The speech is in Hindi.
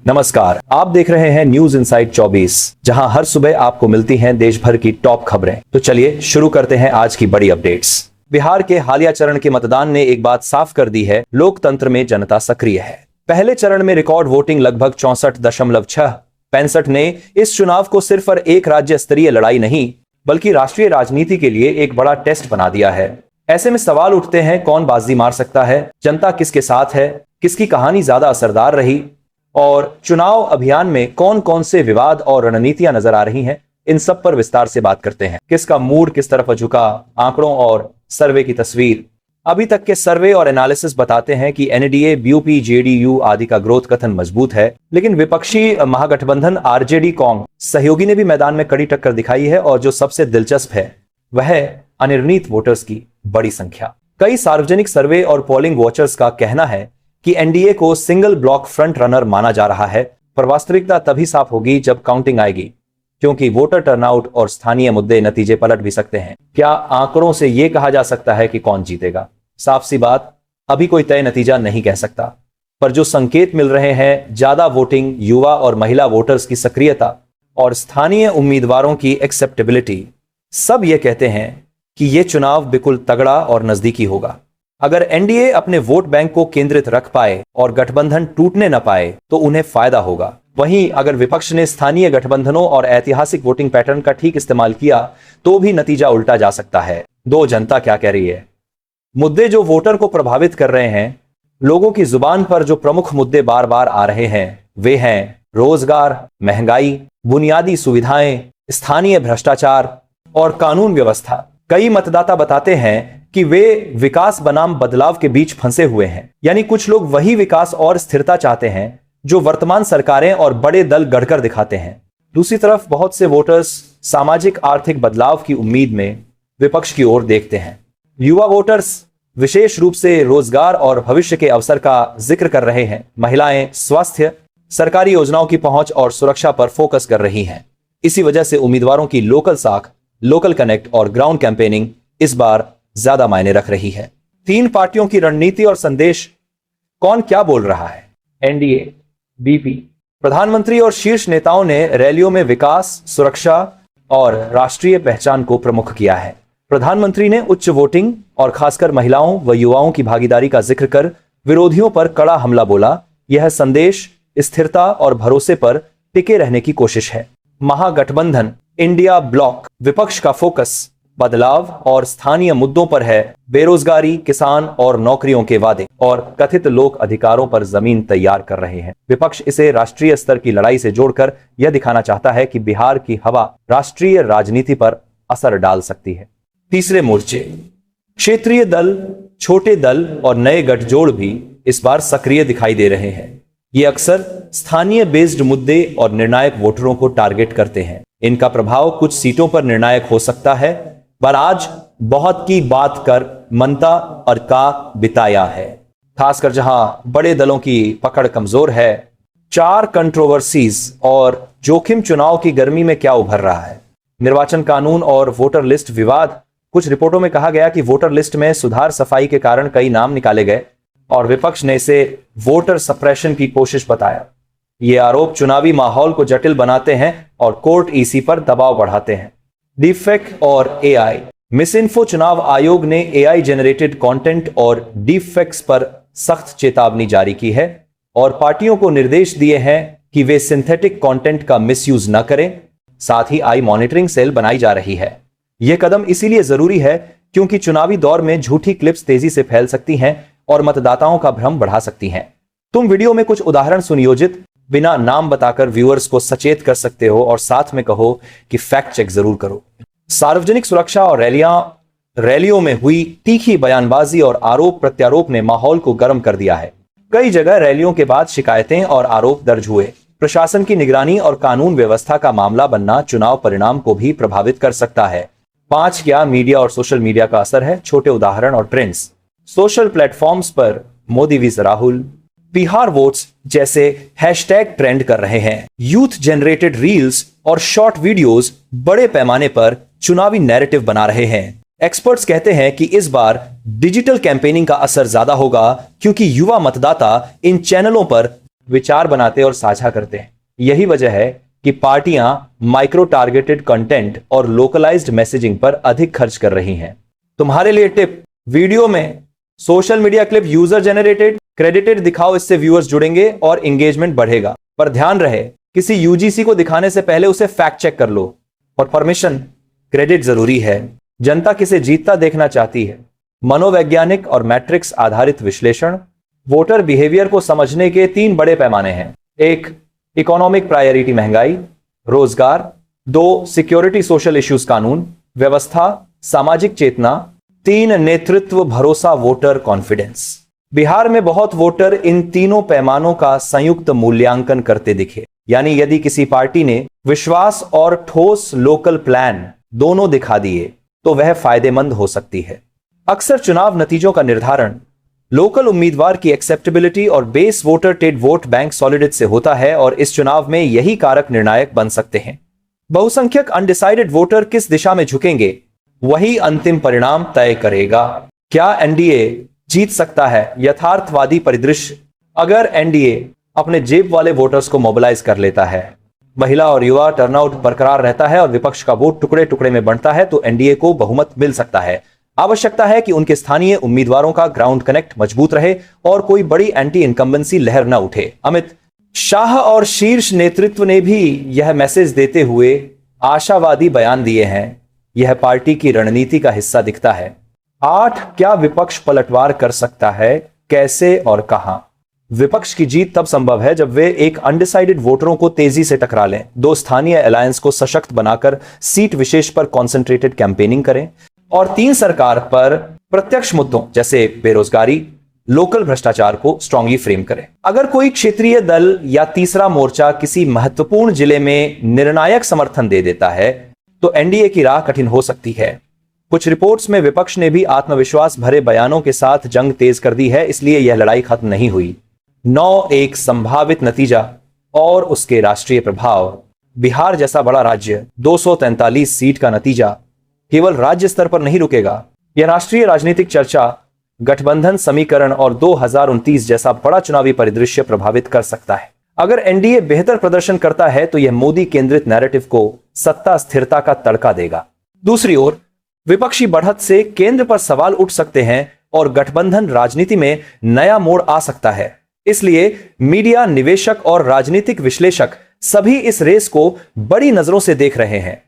नमस्कार, आप देख रहे हैं न्यूज इनसाइड 24, जहां हर सुबह आपको मिलती हैं देश भर की टॉप खबरें। तो चलिए शुरू करते हैं आज की बड़ी अपडेट्स। बिहार के हालिया चरण के मतदान ने एक बात साफ कर दी है, लोकतंत्र में जनता सक्रिय है। पहले चरण में रिकॉर्ड वोटिंग लगभग 64.65 ने इस चुनाव को सिर्फ और एक राज्य स्तरीय लड़ाई नहीं बल्कि राष्ट्रीय राजनीति के लिए एक बड़ा टेस्ट बना दिया है। ऐसे में सवाल उठते हैं, कौन बाजी मार सकता है, जनता किसके साथ है, किसकी कहानी ज्यादा असरदार रही और चुनाव अभियान में कौन कौन से विवाद और रणनीतियां नजर आ रही हैं। इन सब पर विस्तार से बात करते हैं। किसका मूड किस तरफ झुका, आंकड़ों और सर्वे की तस्वीर। अभी तक के सर्वे और एनालिसिस बताते हैं कि एनडीए, बीयूपी, जेडीयू आदि का ग्रोथ कथन मजबूत है, लेकिन विपक्षी महागठबंधन आरजेडी कांग्रेस सहयोगी ने भी मैदान में कड़ी टक्कर दिखाई है। और जो सबसे दिलचस्प है वह अनिर्णित वोटर्स की बड़ी संख्या। कई सार्वजनिक सर्वे और पोलिंग वॉचर्स का कहना है कि एनडीए को सिंगल ब्लॉक फ्रंट रनर माना जा रहा है, पर वास्तविकता तभी साफ होगी जब काउंटिंग आएगी, क्योंकि वोटर टर्नआउट और स्थानीय मुद्दे नतीजे पलट भी सकते हैं। क्या आंकड़ों से यह कहा जा सकता है कि कौन जीतेगा? साफ सी बात, अभी कोई तय नतीजा नहीं कह सकता, पर जो संकेत मिल रहे हैं, ज्यादा वोटिंग, युवा और महिला वोटर्स की सक्रियता और स्थानीय उम्मीदवारों की एक्सेप्टेबिलिटी, सब ये कहते हैं कि यह चुनाव बिल्कुल तगड़ा और नजदीकी होगा। अगर एनडीए अपने वोट बैंक को केंद्रित रख पाए और गठबंधन टूटने न पाए तो उन्हें फायदा होगा। वहीं अगर विपक्ष ने स्थानीय गठबंधनों और ऐतिहासिक वोटिंग पैटर्न का ठीक इस्तेमाल किया तो भी नतीजा उल्टा जा सकता है। दो, जनता क्या कह रही है। मुद्दे जो वोटर को प्रभावित कर रहे हैं, लोगों की जुबान पर जो प्रमुख मुद्दे बार बार आ रहे हैं, वे हैं रोजगार, महंगाई, बुनियादी सुविधाएं, स्थानीय भ्रष्टाचार और कानून व्यवस्था। कई मतदाता बताते हैं कि वे विकास बनाम बदलाव के बीच फंसे हुए हैं, यानी कुछ लोग वही विकास और स्थिरता चाहते हैं जो वर्तमान सरकारें और बड़े दल गढ़कर दिखाते हैं। दूसरी तरफ बहुत से वोटर्स सामाजिक आर्थिक बदलाव की उम्मीद में विपक्ष की ओर देखते हैं। युवा वोटर्स विशेष रूप से रोजगार और भविष्य के अवसर का जिक्र कर रहे हैं। महिलाएं स्वास्थ्य, सरकारी योजनाओं की पहुंच और सुरक्षा पर फोकस कर रही हैं। इसी वजह से उम्मीदवारों की लोकल साख, लोकल कनेक्ट और ग्राउंड कैंपेनिंग इस बार ज्यादा मायने रख रही है। तीन पार्टियों की रणनीति और संदेश, कौन क्या बोल रहा है। एनडीए, बीपी, प्रधानमंत्री और शीर्ष नेताओं ने रैलियों में विकास, सुरक्षा और राष्ट्रीय पहचान को प्रमुख किया है। प्रधानमंत्री ने उच्च वोटिंग और खासकर महिलाओं व युवाओं की भागीदारी का जिक्र कर विरोधियों पर कड़ा हमला बोला। यह संदेश स्थिरता और भरोसे पर टिके रहने की कोशिश है। महागठबंधन, इंडिया ब्लॉक, विपक्ष का फोकस बदलाव और स्थानीय मुद्दों पर है। बेरोजगारी, किसान और नौकरियों के वादे और कथित लोक अधिकारों पर जमीन तैयार कर रहे हैं। विपक्ष इसे राष्ट्रीय स्तर की लड़ाई से जोड़कर यह दिखाना चाहता है कि बिहार की हवा राष्ट्रीय राजनीति पर असर डाल सकती है। तीसरे मोर्चे, क्षेत्रीय दल, छोटे दल और नए गठजोड़ भी इस बार सक्रिय दिखाई दे रहे हैं। ये अक्सर स्थानीय बेस्ड मुद्दे और निर्णायक वोटरों को टारगेट करते हैं। इनका प्रभाव कुछ सीटों पर निर्णायक हो सकता है, पर आज बहुत की बात कर मनता और का बिताया है, खासकर जहां बड़े दलों की पकड़ कमजोर है। चार कंट्रोवर्सीज और जोखिम, चुनाव की गर्मी में क्या उभर रहा है। निर्वाचन कानून और वोटर लिस्ट विवाद। कुछ रिपोर्टों में कहा गया कि वोटर लिस्ट में सुधार सफाई के कारण कई नाम निकाले गए और विपक्ष ने इसे वोटर सप्रेशन की कोशिश बताया। ये आरोप चुनावी माहौल को जटिल बनाते हैं और कोर्ट ईसी पर दबाव बढ़ाते हैं। डीपफेक और एआई, मिस इन्फो। चुनाव आयोग ने एआई जनरेटेड कंटेंट और डीपफेक्स पर सख्त चेतावनी जारी की है और पार्टियों को निर्देश दिए हैं कि वे सिंथेटिक कंटेंट का मिसयूज न करें। साथ ही आई मॉनिटरिंग सेल बनाई जा रही है। यह कदम इसीलिए जरूरी है क्योंकि चुनावी दौर में झूठी क्लिप्स तेजी से फैल सकती हैं और मतदाताओं का भ्रम बढ़ा सकती हैं। तुम वीडियो में कुछ उदाहरण सुनियोजित बिना नाम बताकर व्यूअर्स को सचेत कर सकते हो और साथ में कहो कि फैक्ट चेक जरूर करो। सार्वजनिक सुरक्षा और रैलियों में हुई तीखी बयानबाजी और आरोप प्रत्यारोप ने माहौल को गर्म कर दिया है। कई जगह रैलियों के बाद शिकायतें और आरोप दर्ज हुए। प्रशासन की निगरानी और कानून व्यवस्था का मामला बनना चुनाव परिणाम को भी प्रभावित कर सकता है। 5, क्या मीडिया और सोशल मीडिया का असर है। छोटे उदाहरण और ट्रेंड्स। सोशल प्लेटफॉर्म्स पर मोदी विज राहुल, बिहार वोट्स जैसे हैशटैग ट्रेंड कर रहे हैं। यूथ जनरेटेड रील्स और शॉर्ट वीडियोस बड़े पैमाने पर चुनावी नैरेटिव बना रहे हैं। एक्सपर्ट्स कहते हैं कि इस बार डिजिटल कैंपेनिंग का असर ज्यादा होगा क्योंकि युवा मतदाता इन चैनलों पर विचार बनाते और साझा करते हैं। यही वजह है कि पार्टियां माइक्रो टारगेटेड कंटेंट और लोकलाइज्ड मैसेजिंग पर अधिक खर्च कर रही हैं। तुम्हारे लिए टिप, वीडियो में social media clip user generated credited दिखाओ, इससे व्यूअर्स जुड़ेंगे और एंगेजमेंट बढ़ेगा। पर ध्यान रहे, किसी यूजीसी को दिखाने से पहले उसे फैक्ट चेक कर लो। और परमिशन, क्रेडिट जरूरी है। जनता किसे जीतता देखना चाहती है। मनोवैज्ञानिक और मैट्रिक्स आधारित विश्लेषण। वोटर बिहेवियर को समझने के 3 बड़े पैमाने हैं। 1, इकोनॉमिक प्रायोरिटी महंगाई, रोजगार। 2, सिक्योरिटी सोशल इश्यूज कानून, व्यवस्था, सामाजिक चेतना। 3, नेतृत्व भरोसा वोटर कॉन्फिडेंस। बिहार में बहुत वोटर इन तीनों पैमानों का संयुक्त मूल्यांकन करते दिखे। यानी यदि किसी पार्टी ने विश्वास और ठोस लोकल प्लान दोनों दिखा दिए तो वह फायदेमंद हो सकती है। अक्सर चुनाव नतीजों का निर्धारण लोकल उम्मीदवार की एक्सेप्टेबिलिटी और base voter Ted vote bank solidity से होता है और इस चुनाव में यही कारक निर्णायक बन सकते हैं। बहुसंख्यक अनडिसाइडेड वोटर किस दिशा में झुकेंगे वही अंतिम परिणाम तय करेगा। क्या एनडीए जीत सकता है? यथार्थवादी परिदृश्य, अगर एनडीए अपने जेब वाले वोटर्स को मोबिलाइज कर लेता है, महिला और युवा टर्नआउट बरकरार रहता है और विपक्ष का वोट टुकड़े टुकड़े में बढ़ता है तो एनडीए को बहुमत मिल सकता है। आवश्यकता है कि उनके स्थानीय उम्मीदवारों का ग्राउंड कनेक्ट मजबूत रहे और कोई बड़ी एंटी इनकम्बेंसी लहर न उठे। अमित शाह और शीर्ष नेतृत्व ने भी यह मैसेज देते हुए आशावादी बयान दिए हैं। यह पार्टी की रणनीति का हिस्सा दिखता है। 8, क्या विपक्ष पलटवार कर सकता है? कैसे और कहां? विपक्ष की जीत तब संभव है जब वे एक अनडिसाइडेड वोटरों को तेजी से टकरा लें, 2 स्थानीय अलायंस को सशक्त बनाकर सीट विशेष पर कॉन्सेंट्रेटेड कैंपेनिंग करें और 3 सरकार पर प्रत्यक्ष मुद्दों जैसे बेरोजगारी, लोकल भ्रष्टाचार को स्ट्रांगली फ्रेम करें। अगर कोई क्षेत्रीय दल या तीसरा मोर्चा किसी महत्वपूर्ण जिले में निर्णायक समर्थन दे देता है तो एनडीए की राह कठिन हो सकती है। कुछ रिपोर्ट्स में विपक्ष ने भी आत्मविश्वास भरे बयानों के साथ जंग तेज कर दी है, इसलिए यह लड़ाई खत्म नहीं हुई। 9, एक संभावित नतीजा और उसके राष्ट्रीय प्रभाव। बिहार जैसा बड़ा राज्य, 243 सीट का नतीजा केवल राज्य स्तर पर नहीं रुकेगा। यह राष्ट्रीय राजनीतिक चर्चा, गठबंधन समीकरण और 2029 जैसा बड़ा चुनावी परिदृश्य प्रभावित कर सकता है। अगर एनडीए बेहतर प्रदर्शन करता है तो यह मोदी केंद्रित नैरेटिव को सत्ता स्थिरता का तड़का देगा। दूसरी ओर विपक्षी बढ़त से केंद्र पर सवाल उठ सकते हैं और गठबंधन राजनीति में नया मोड़ आ सकता है। इसलिए मीडिया, निवेशक और राजनीतिक विश्लेषक सभी इस रेस को बड़ी नजरों से देख रहे हैं।